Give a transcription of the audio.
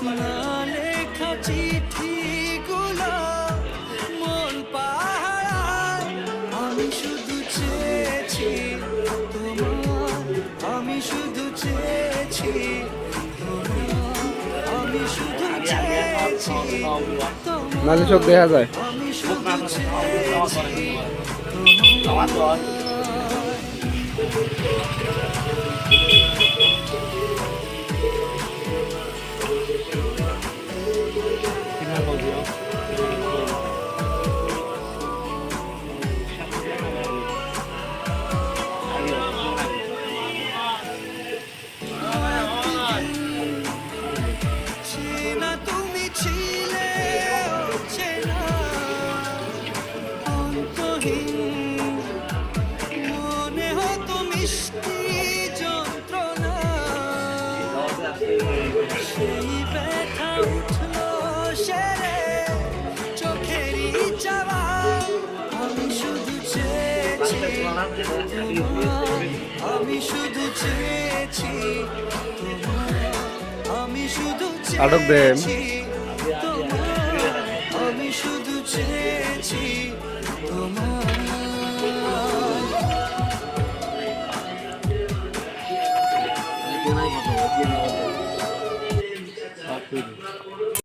না লেখা চিঠিগুলো মন পাহারায় আমি শুধু চেয়েছি তোমার আমি শুধু চেয়েছি আমি শুধু চেয়েছি নালে চোখ দেখা যায় আমি শুধু চেয়েছি চেনা তুমি ছিলে চেনা অন্তহীন মনে হতো মিষ্টি যন্ত্রণা সেই ব্যথা উঠলো সেরে চোখেরই চাওয়া আমি শুধু চেয়েছি আমি শুধু চেয়েছি আমি শুধু আটক দেন। চেয়েছি আমি শুধু চেয়েছি তোমার